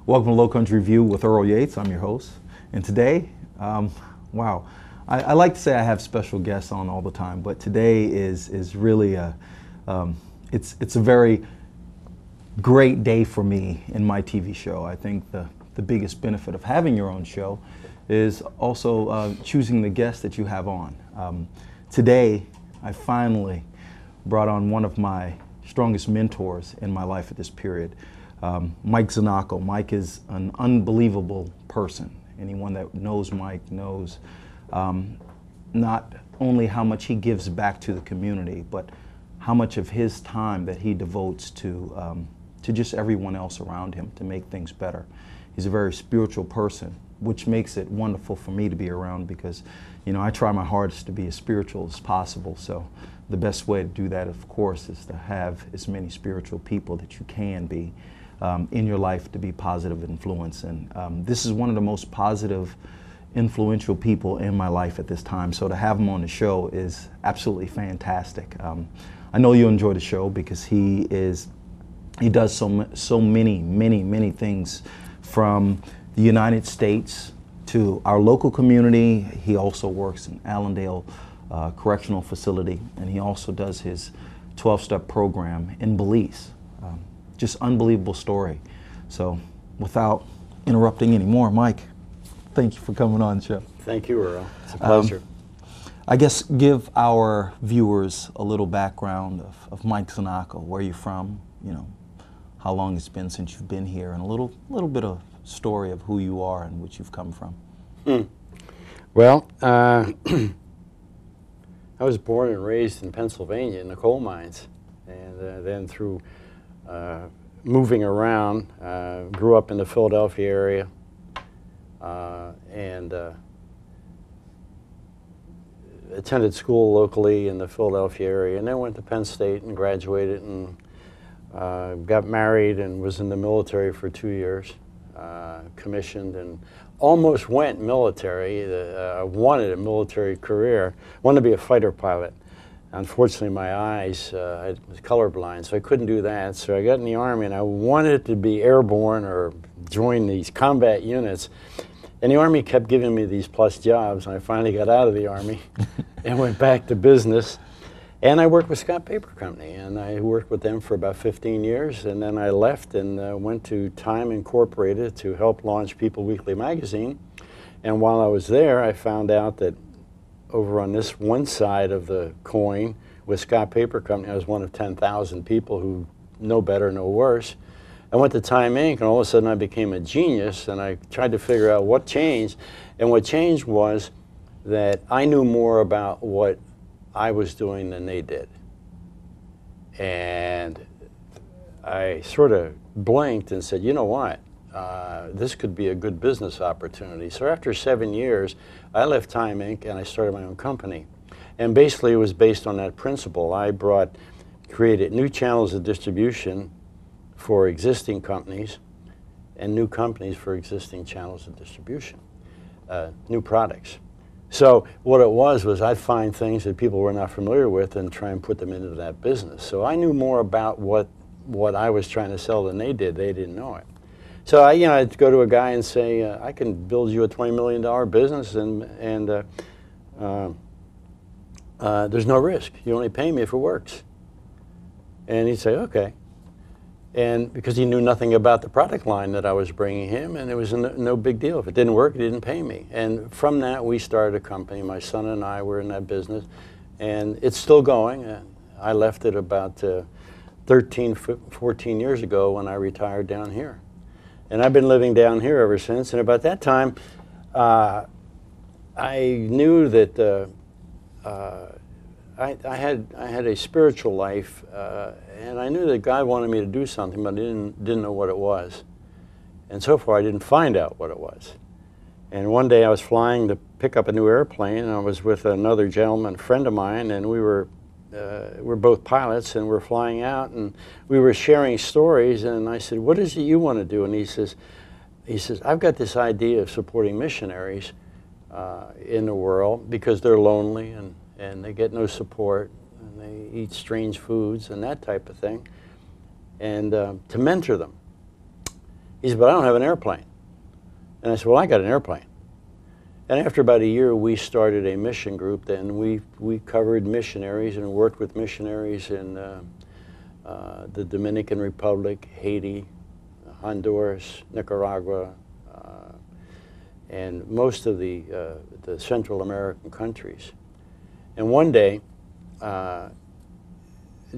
Welcome to Lowcountry View with Earl Yates. I'm your host. And today, wow, I like to say I have special guests on all the time, but today is really it's a very great day for me in my TV show. I think the biggest benefit of having your own show is also choosing the guests that you have on. Today, I finally brought on one of my strongest mentors in my life at this period, Mike Znachko. Mike is an unbelievable person. Anyone that knows Mike knows not only how much he gives back to the community, but how much of his time that he devotes to just everyone else around him to make things better. He's a very spiritual person, which makes it wonderful for me to be around because, you know, I try my hardest to be as spiritual as possible. So the best way to do that, of course, is to have as many spiritual people that you can be in your life to be positive influence. And this is one of the most positive, influential people in my life at this time. So to have him on the show is absolutely fantastic. I know you'll enjoy the show because he does so many things from the United States to our local community. He also works in Allendale Correctional Facility, and he also does his 12-step program in Belize. Just unbelievable story. So without interrupting anymore, Mike, thank you for coming on the show. Thank you, Earl. It's a pleasure. I guess give our viewers a little background of Mike Znachko, where you're from, you know, how long it's been since you've been here, and a little bit of story of who you are and which you've come from. Well, I was born and raised in Pennsylvania in the coal mines, and then through moving around, grew up in the Philadelphia area, and attended school locally in the Philadelphia area, and then went to Penn State and graduated and got married and was in the military for 2 years, commissioned and almost went military. I wanted a military career, wanted to be a fighter pilot. Unfortunately, my eyes, I was colorblind, so I couldn't do that. So I got in the Army, and I wanted to be airborne or join these combat units. And the Army kept giving me these plus jobs, and I finally got out of the Army and went back to business. And I worked with Scott Paper Company, and I worked with them for about 15 years, and then I left and went to Time Incorporated to help launch People Weekly magazine. And while I was there, I found out that over on this one side of the coin with Scott Paper Company, I was one of 10,000 people who know better, know worse. I went to Time Inc., and all of a sudden I became a genius, and I tried to figure out what changed. And what changed was that I knew more about what I was doing than they did. And I sort of blinked and said, you know what, this could be a good business opportunity. So after 7 years, I left Time Inc. and I started my own company. And basically it was based on that principle. I created new channels of distribution for existing companies and new companies for existing channels of distribution, new products. So what it was I'd find things that people were not familiar with and try and put them into that business. So I knew more about what I was trying to sell than they did. They didn't know it. So I'd go to a guy and say, I can build you a $20 million business and there's no risk. You only pay me if it works. And he'd say, okay. And because he knew nothing about the product line that I was bringing him, and it was no big deal. If it didn't work, he didn't pay me. And from that, we started a company. My son and I were in that business, and it's still going. I left it about 13, 14 years ago when I retired down here. And I've been living down here ever since. And about that time, I knew that I had a spiritual life, and I knew that God wanted me to do something, but I didn't know what it was. And so far, I didn't find out what it was. And one day, I was flying to pick up a new airplane, and I was with another gentleman, a friend of mine, and we're both pilots, and we're flying out, and we were sharing stories. And I said, "What is it you want to do?" And he says, "I've got this idea of supporting missionaries in the world because they're lonely and they get no support, and they eat strange foods and that type of thing, and to mentor them." He said, but I don't have an airplane. And I said, well, I got an airplane. And after about a year, we started a mission group. Then we covered missionaries and worked with missionaries in the Dominican Republic, Haiti, Honduras, Nicaragua, and most of the Central American countries. And one day,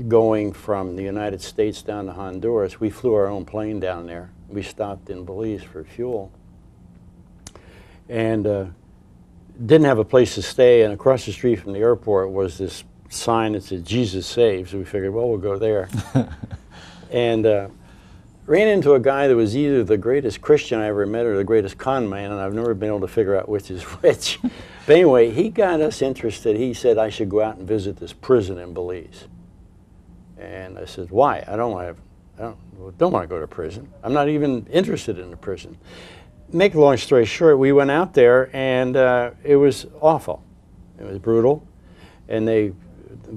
going from the United States down to Honduras, we flew our own plane down there. We stopped in Belize for fuel. And didn't have a place to stay, and across the street from the airport was this sign that said Jesus Saves. So we figured, well, we'll go there. And ran into a guy that was either the greatest Christian I ever met or the greatest con man, and I've never been able to figure out which is which. But anyway, he got us interested. He said I should go out and visit this prison in Belize. And I said, why? I don't want to go to prison. I'm not even interested in the prison. Make a long story short, we went out there, and it was awful. It was brutal. And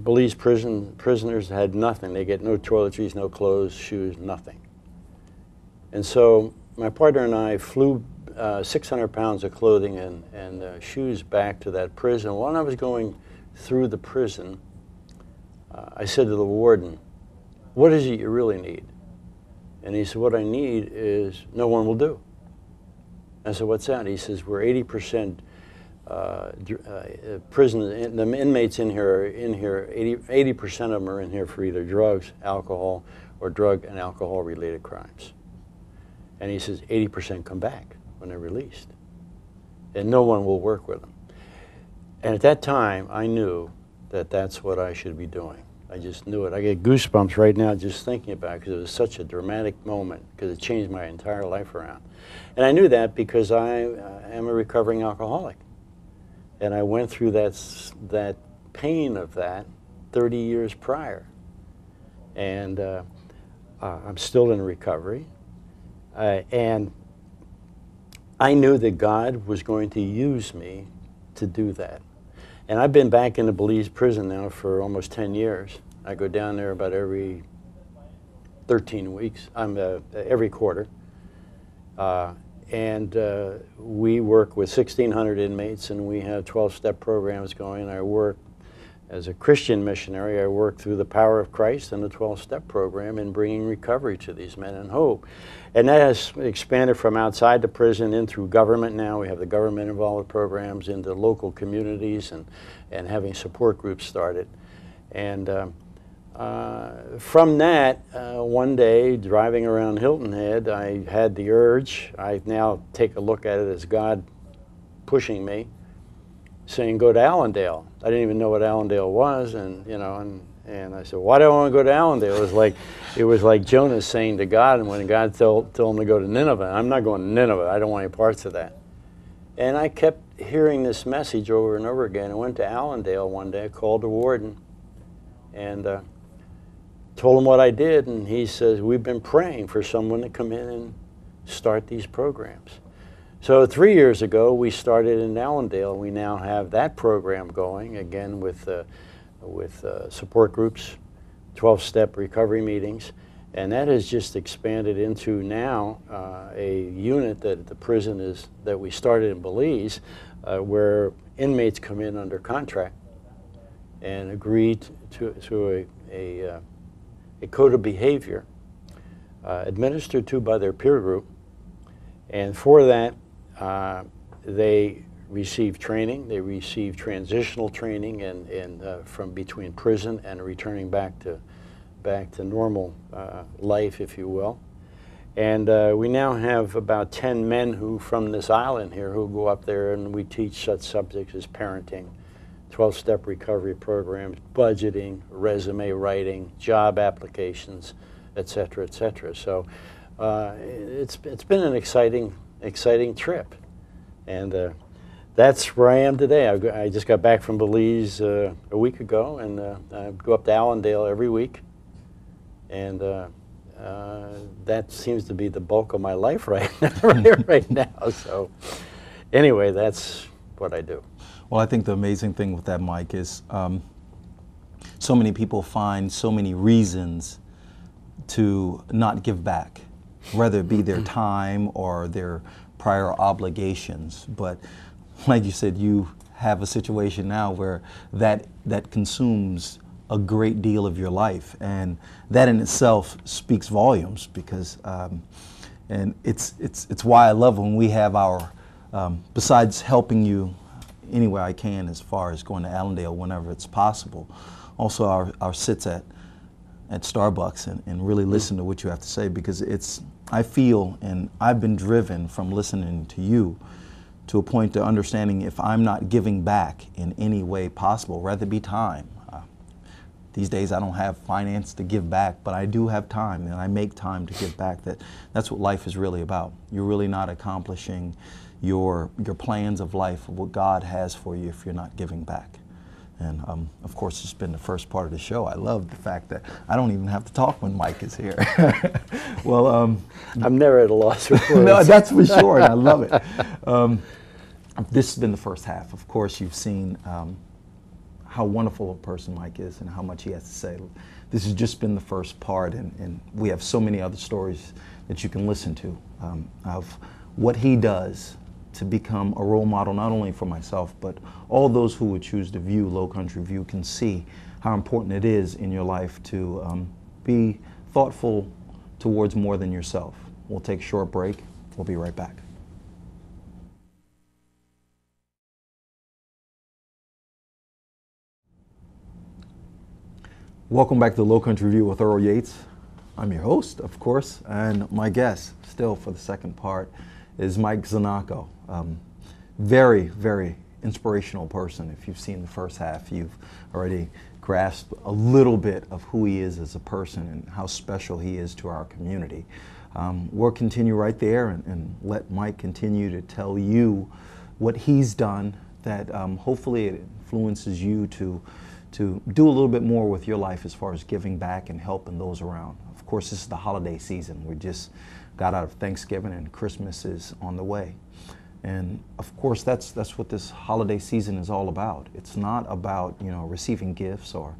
Belize prisoners had nothing. They get no toiletries, no clothes, shoes, nothing. And so my partner and I flew 600 pounds of clothing and shoes back to that prison. While I was going through the prison, I said to the warden, what is it you really need? And he said, what I need is no one will do. I said, what's that? He says, we're 80% prison, the inmates in here, 80% of them are in here for either drugs, alcohol, or drug and alcohol related crimes. And he says 80% come back when they're released. And no one will work with them. And at that time, I knew that that's what I should be doing. I just knew it. I get goosebumps right now just thinking about it because it was such a dramatic moment because it changed my entire life around. And I knew that because I am a recovering alcoholic. And I went through that pain of that 30 years prior. And I'm still in recovery. And I knew that God was going to use me to do that. And I've been back in the Belize prison now for almost 10 years. I go down there about every 13 weeks, every quarter. And we work with 1,600 inmates, and we have 12-step programs going. I work as a Christian missionary. I work through the power of Christ and the 12-step program in bringing recovery to these men and hope. And that has expanded from outside the prison in through government now. We have the government-involved programs into local communities and having support groups started. And from that, one day, driving around Hilton Head, I had the urge. I now take a look at it as God pushing me, saying, go to Allendale. I didn't even know what Allendale was, and I said, why do I want to go to Allendale? It was like Jonah saying to God, and when God told him to go to Nineveh, I'm not going to Nineveh. I don't want any parts of that. And I kept hearing this message over and over again. I went to Allendale one day, I called the warden, and told him what I did, and he says, we've been praying for someone to come in and start these programs. So 3 years ago, we started in Allendale. We now have that program going, again, with support groups, 12-step recovery meetings, and that has just expanded into now a unit that the prison that we started in Belize, where inmates come in under contract and agree to a code of behavior administered to by their peer group, and for that they receive training. They receive transitional training and from between prison and returning back to normal life, if you will. And we now have about 10 men who from this island here who go up there, and we teach such subjects as parenting, 12-step recovery programs, budgeting, resume writing, job applications, et cetera, et cetera. So it's been an exciting trip. And that's where I am today. I just got back from Belize a week ago, and I go up to Allendale every week. And that seems to be the bulk of my life right now. So anyway, that's what I do. Well, I think the amazing thing with that, Mike, is so many people find so many reasons to not give back. whether it be their time or their prior obligations. But like you said, you have a situation now where that consumes a great deal of your life, and that in itself speaks volumes, because and it's why I love when we have our besides helping you any way I can as far as going to Allendale whenever it's possible, also our sits at Starbucks and really listen to what you have to say, because I feel, and I've been driven from listening to you to a point to understanding if I'm not giving back in any way possible, rather it be time. These days I don't have finance to give back, but I do have time, and I make time to give back. That's what life is really about. You're really not accomplishing your plans of life, what God has for you, if you're not giving back. And of course, it's been the first part of the show. I love the fact that I don't even have to talk when Mike is here. Well, I'm never at a loss for words. No, that's for sure, and I love it. This has been the first half. Of course, you've seen how wonderful a person Mike is and how much he has to say. This has just been the first part, and we have so many other stories that you can listen to of what he does to become a role model, not only for myself, but all those who would choose to view Lowcountry View can see how important it is in your life to be thoughtful towards more than yourself. We'll take a short break. We'll be right back. Welcome back to Lowcountry View with Earl Yates. I'm your host, of course, and my guest, still for the second part, is Mike Znachko. Very, very inspirational person. If you've seen the first half, you've already grasped a little bit of who he is as a person and how special he is to our community. We'll continue right there and let Mike continue to tell you what he's done that hopefully it influences you to do a little bit more with your life as far as giving back and helping those around. Of course, this is the holiday season. We just got out of Thanksgiving and Christmas is on the way. And of course, that's what this holiday season is all about. It's not about, receiving gifts, or,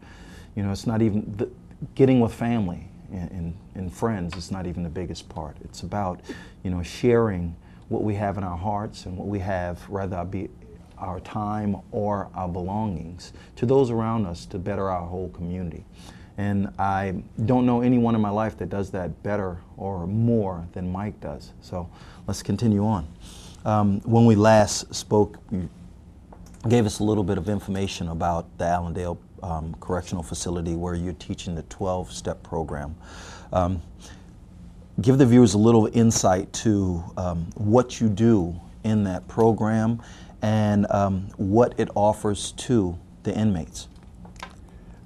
it's not even getting with family and friends. It's not even the biggest part. It's about, sharing what we have in our hearts and what we have, rather it be our time or our belongings, to those around us to better our whole community. And I don't know anyone in my life that does that better or more than Mike does. So let's continue on. When we last spoke, you gave us a little bit of information about the Allendale Correctional Facility, where you're teaching the 12-step program. Give the viewers a little insight to what you do in that program and what it offers to the inmates.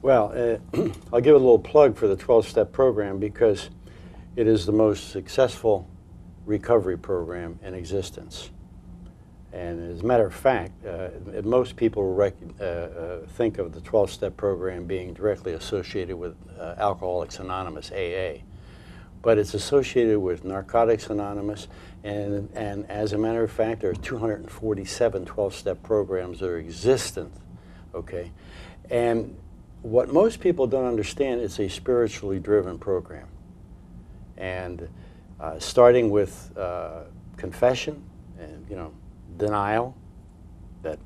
Well, I'll give a little plug for the 12-step program, because it is the most successful recovery program in existence. And as a matter of fact, most people think of the 12-step program being directly associated with Alcoholics Anonymous, AA. But it's associated with Narcotics Anonymous, and as a matter of fact, there are 247 12-step programs that are existent, okay? And what most people don't understand, it's a spiritually driven program. And starting with confession and, denial that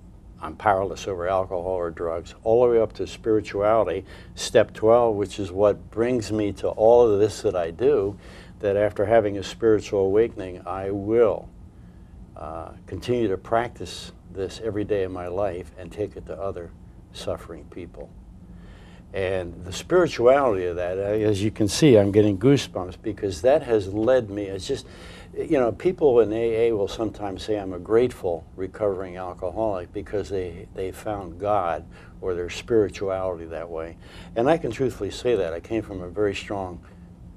I'm powerless over alcohol or drugs, all the way up to spirituality, step 12, which is what brings me to all of this that I do, that after having a spiritual awakening, I will continue to practice this every day of my life and take it to other suffering people. And the spirituality of that, as you can see, I'm getting goosebumps, because that has led me, it's just, people in AA will sometimes say I'm a grateful recovering alcoholic because they found God or their spirituality that way. And I can truthfully say that. I came from a very strong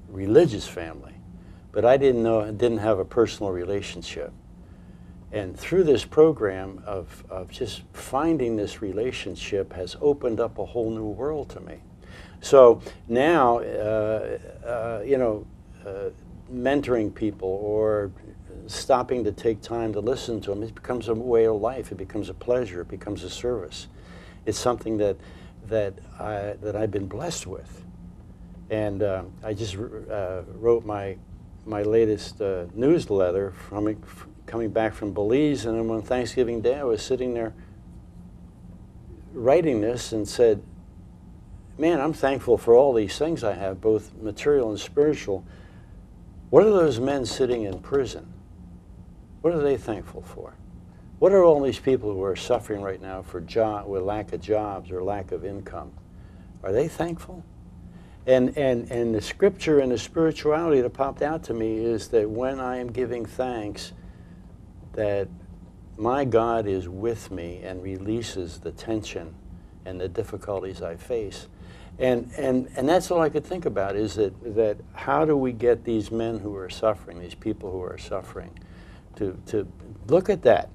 religious family, but I didn't have a personal relationship. And through this program of just finding this relationship has opened up a whole new world to me. So now, mentoring people or stopping to take time to listen to them, it becomes a way of life. It becomes a pleasure. It becomes a service. It's something that I've been blessed with. And I just wrote my my latest newsletter coming back from Belize, and then on Thanksgiving Day I was sitting there writing this and said, man, I'm thankful for all these things I have, both material and spiritual. What are those men sitting in prison? What are they thankful for? What are all these people who are suffering right now for with lack of jobs or lack of income? Are they thankful? And the scripture and the spirituality that popped out to me is that when I am giving thanks, that my God is with me and releases the tension and the difficulties I face. And that's all I could think about, is that how do we get these men who are suffering, these people who are suffering, to look at that.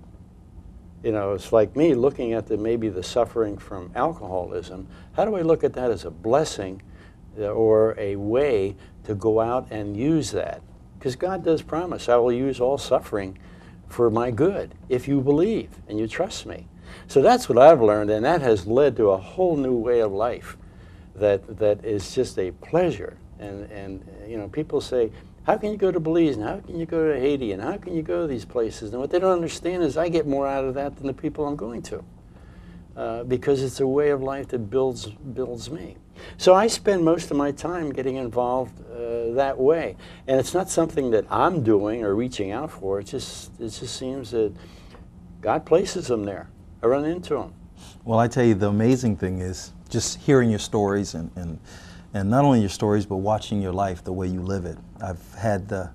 You know, it's like me looking at maybe the suffering from alcoholism. How do I look at that as a blessing or a way to go out and use that? Because God does promise, I will use all suffering for my good if you believe and you trust me. So that's what I've learned, and that has led to a whole new way of life that is just a pleasure. And you know, people say, how can you go to Belize, and how can you go to Haiti, and how can you go to these places? And what they don't understand is I get more out of that than the people I'm going to, because it's a way of life that builds me. So I spend most of my time getting involved that way, and it's not something that I'm doing or reaching out for. It just seems that God places them there. I run into them. Well, I tell you, the amazing thing is just hearing your stories and not only your stories, but watching your life, the way you live it. I've had the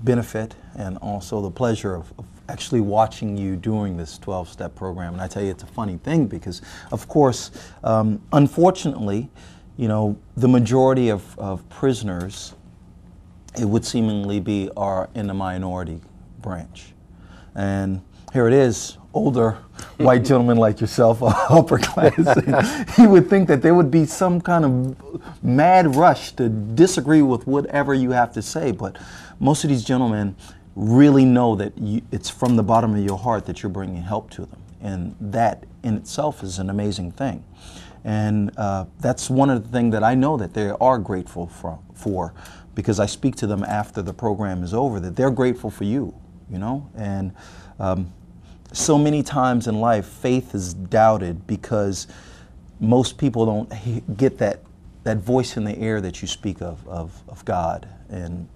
benefit and also the pleasure of actually watching you during this 12-step program. And I tell you, it's a funny thing because, of course, unfortunately, you know, the majority of prisoners, it would seemingly be, are in the minority branch. And here it is, older white gentlemen like yourself, upper class. You would think that there would be some kind of mad rush to disagree with whatever you have to say, but most of these gentlemen really know that it's from the bottom of your heart that you're bringing help to them, and that in itself is an amazing thing. And that's one of the things that I know that they are grateful for, because I speak to them after the program is over, that they're grateful for you, you know. And so many times in life, faith is doubted because most people don't get that voice in the air that you speak of God and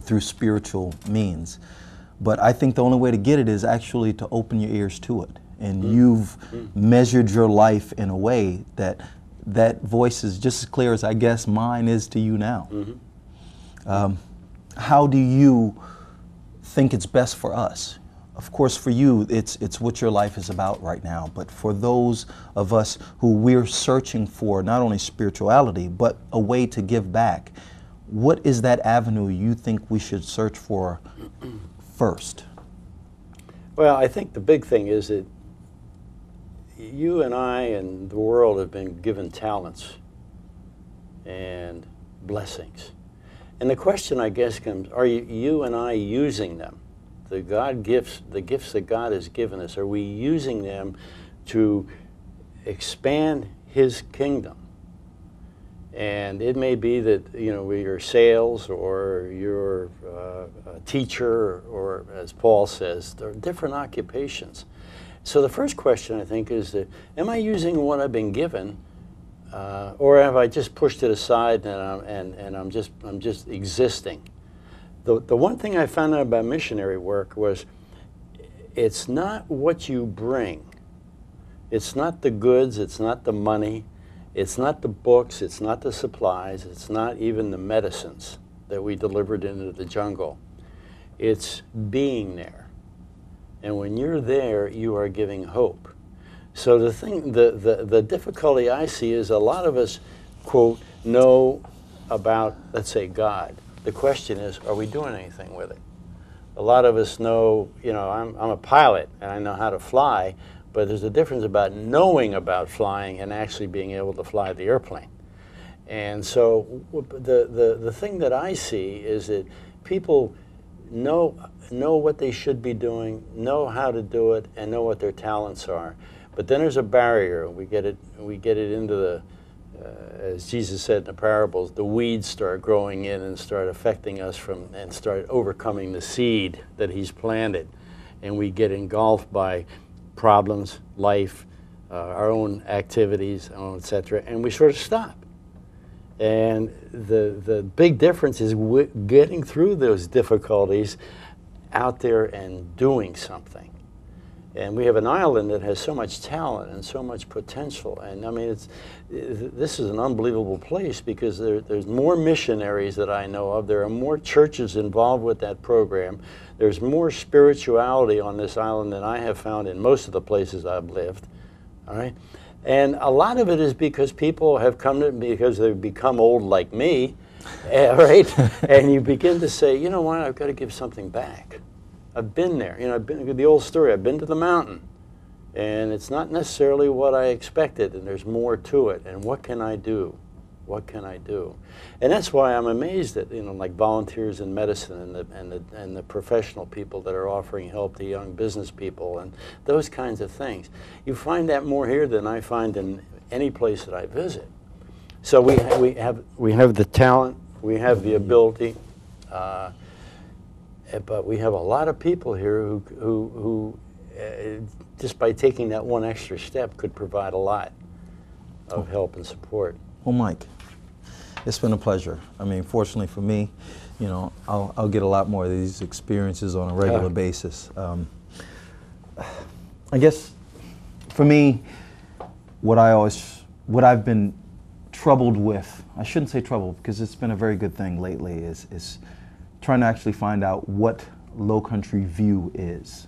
through spiritual means. But I think the only way to get it is actually to open your ears to it. And you've measured your life in a way that that voice is just as clear as I guess mine is to you now. How do you think it's best for us? Of course, for you, it's what your life is about right now. But for those of us who we're searching for not only spirituality, but a way to give back, what is that avenue you think we should search for first? Well, I think the big thing is that you and I and the world have been given talents and blessings. And the question, I guess, comes, are you and I using them? The gifts that God has given us, are we using them to expand His kingdom? And it may be that, you know, you're sales or you're a teacher, or as Paul says, there are different occupations. So the first question, I think, is that, am I using what I've been given, or have I just pushed it aside and I'm just existing? The one thing I found out about missionary work was, it's not what you bring. It's not the goods, it's not the money, it's not the books, it's not the supplies, it's not even the medicines that we delivered into the jungle. It's being there. And when you're there, you are giving hope. So the difficulty I see is a lot of us, quote, know about, let's say, God. The question is, are we doing anything with it? A lot of us know, you know, I'm a pilot and I know how to fly, but there's a difference about knowing about flying and actually being able to fly the airplane. And so the thing that I see is that people know what they should be doing, know how to do it, and know what their talents are. But then there's a barrier. We get it into as Jesus said in the parables, the weeds start growing in and start affecting us and start overcoming the seed that he's planted. And we get engulfed by problems, life, our own activities, etc., and we sort of stop. And the big difference is getting through those difficulties out there and doing something. And we have an island that has so much talent and so much potential. And I mean, this is an unbelievable place because there's more missionaries that I know of. There are more churches involved with that program. There's more spirituality on this island than I have found in most of the places I've lived. All right? And a lot of it is because people have come to because they've become old like me, right? And you begin to say, you know what, I've got to give something back. I've been there. You know, I've been the old story. I've been to the mountain, and it's not necessarily what I expected, and there's more to it. And what can I do? What can I do? And that's why I'm amazed at, you know, like volunteers in medicine and the professional people that are offering help to young business people and those kinds of things. You find that more here than I find in any place that I visit. So we have the talent, we have the ability. But we have a lot of people here who just by taking that one extra step could provide a lot of help and support. Well, Mike, it's been a pleasure. I mean, fortunately for me, you know, I'll get a lot more of these experiences on a regular basis. I guess for me, what I've been troubled with, I shouldn't say troubled because it's been a very good thing lately, is trying to actually find out what Lowcountry View is.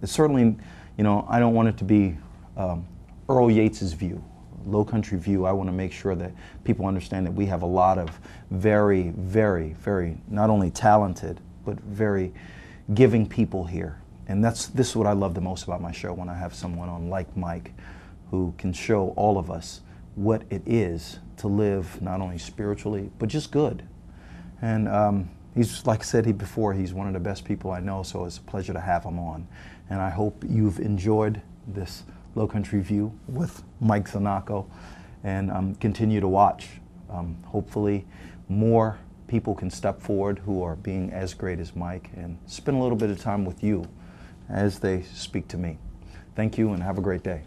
It's certainly, you know, I don't want it to be Earl Yates's view. Lowcountry View, I want to make sure that people understand that we have a lot of very, very, very, not only talented, but very giving people here. And this is what I love the most about my show, when I have someone on like Mike who can show all of us what it is to live not only spiritually, but just good. And he's, like I said before, he's one of the best people I know, so it's a pleasure to have him on. And I hope you've enjoyed this Lowcountry View with Mike Znachko, and continue to watch. Hopefully more people can step forward who are being as great as Mike and spend a little bit of time with you as they speak to me. Thank you and have a great day.